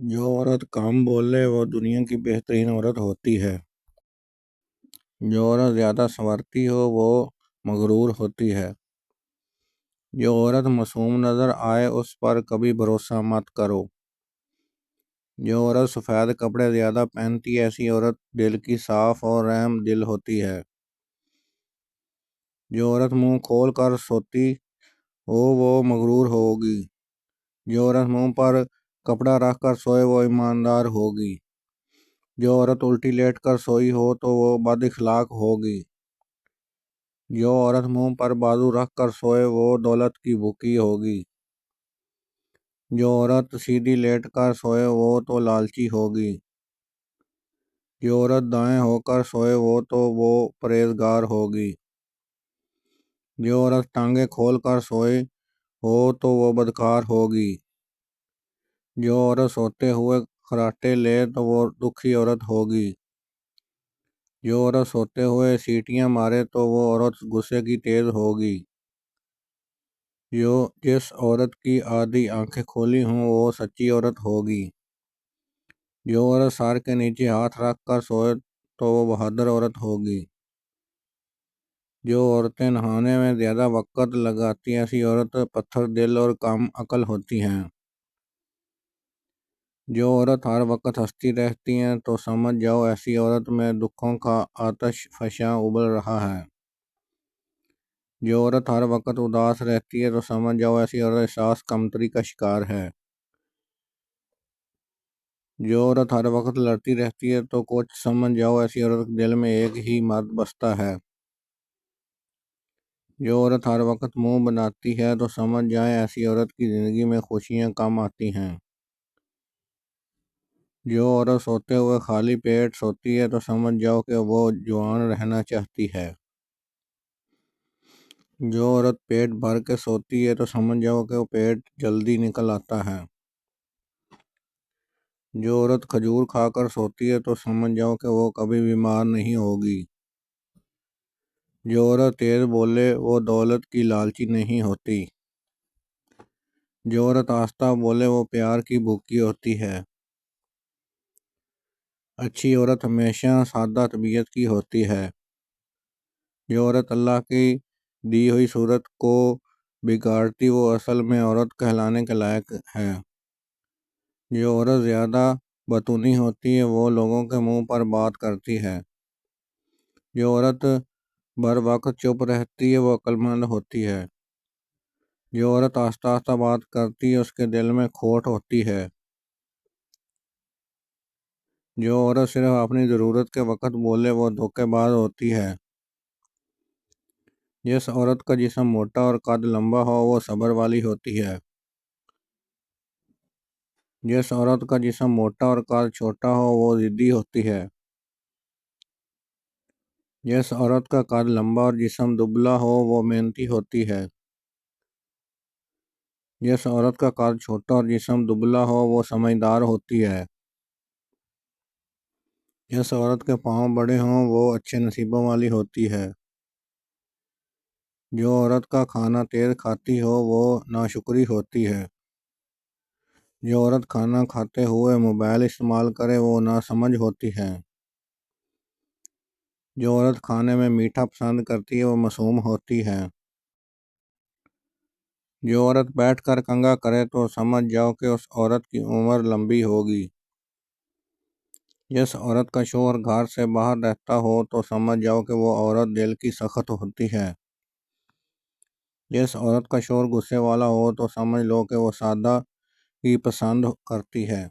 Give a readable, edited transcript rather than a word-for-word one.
जो औरत कम बोले वो दुनिया की बेहतरीन औरत होती है। जो औरत ज़्यादा संवरती हो वो मगरूर होती है। जो औरत मासूम नज़र आए उस पर कभी भरोसा मत करो। जो औरत सफ़ेद कपड़े ज़्यादा पहनती है ऐसी औरत दिल की साफ और रहम दिल होती है। जो औरत मुंह खोल कर सोती हो वो मगरूर होगी। जो औरत मुंह पर कपड़ा रख कर सोए वो ईमानदार होगी। जो औरत उल्टी लेट कर सोई हो तो वो बद इखलाक होगी। जो औरत मुंह पर बाजू रख कर सोए वो दौलत की भूखी होगी। जो औरत सीधी लेट कर सोए वो तो लालची होगी। जो औरत दाएं होकर सोए वो परहेजगार होगी। जो औरत टांगे खोल कर सोए हो तो वो बदकार होगी। जो औरत सोते हुए खर्राटे ले तो वो दुखी औरत होगी। जो औरत सोते हुए सीटियां मारे तो वो औरत गुस्से की तेज होगी। जिस औरत की आधी आंखें खोली हों वो सच्ची औरत होगी। जो औरत सर के नीचे हाथ रख कर सोए तो वो बहादुर औरत होगी। जो औरतें नहाने में ज़्यादा वक़्त लगाती हैं ऐसी औरत पत्थर दिल और कम अकल होती हैं। जो औरत हर वक्त हंसती रहती हैं तो समझ जाओ ऐसी औरत में दुखों का आतश फशां उबल रहा है। जो औरत हर वक्त उदास रहती है तो समझ जाओ ऐसी औरत एहसास कमतरी का शिकार है। जो औरत हर वक्त लड़ती रहती है तो कुछ समझ जाओ ऐसी औरत के दिल में एक ही मर्द बसता है। जो औरत हर वक्त मुंह बनाती है तो समझ जाए ऐसी औरत की ज़िंदगी में खुशियाँ कम आती हैं। जो औरत सोते हुए खाली पेट सोती है तो समझ जाओ कि वो जवान रहना चाहती है। जो औरत पेट भर के सोती है तो समझ जाओ कि वो पेट जल्दी निकल आता है। जो औरत खजूर खाकर सोती है तो समझ जाओ कि वो कभी बीमार नहीं होगी। जो औरत तेज बोले वो दौलत की लालची नहीं होती। जो औरत आस्ता बोले वो प्यार की भूखी होती है। अच्छी औरत हमेशा सादा तबीयत की होती है। जो औरत अल्लाह की दी हुई सूरत को बिगाड़ती वो असल में औरत कहलाने के लायक है। जो औरत ज़्यादा बतूनी होती है वो लोगों के मुंह पर बात करती है। जो औरत बर वक्त चुप रहती है वो अक्लमंद होती है। जो औरत आस्ता आस्ता बात करती है उसके दिल में खोट होती है। जो औरत सिर्फ अपनी ज़रूरत के वक्त बोले वो धोखेबाज होती है। जिस औरत का जिस्म मोटा और कद लंबा हो वो सब्र वाली होती है। जिस औरत का जिस्म मोटा और कद छोटा हो वो ज़िद्दी होती है। जिस औरत का कद लंबा और जिस्म दुबला हो वो मेहनती होती है। जिस औरत का कद छोटा और जिस्म दुबला हो वो समझदार होती है। जिस औरत के पाँव बड़े हों वो अच्छे नसीबों वाली होती है। जो औरत का खाना तेज खाती हो वो नाशुक्री होती है। जो औरत खाना खाते हुए मोबाइल इस्तेमाल करे वो नासमझ होती है। जो औरत खाने में मीठा पसंद करती है वो मासूम होती है। जो औरत बैठकर कंघा करे तो समझ जाओ कि उस औरत की उम्र लंबी होगी। जिस औरत का शौहर घर से बाहर रहता हो तो समझ जाओ कि वो औरत दिल की सख्त होती है। जिस औरत का शौहर गुस्से वाला हो तो समझ लो कि वो सादा ही पसंद करती है।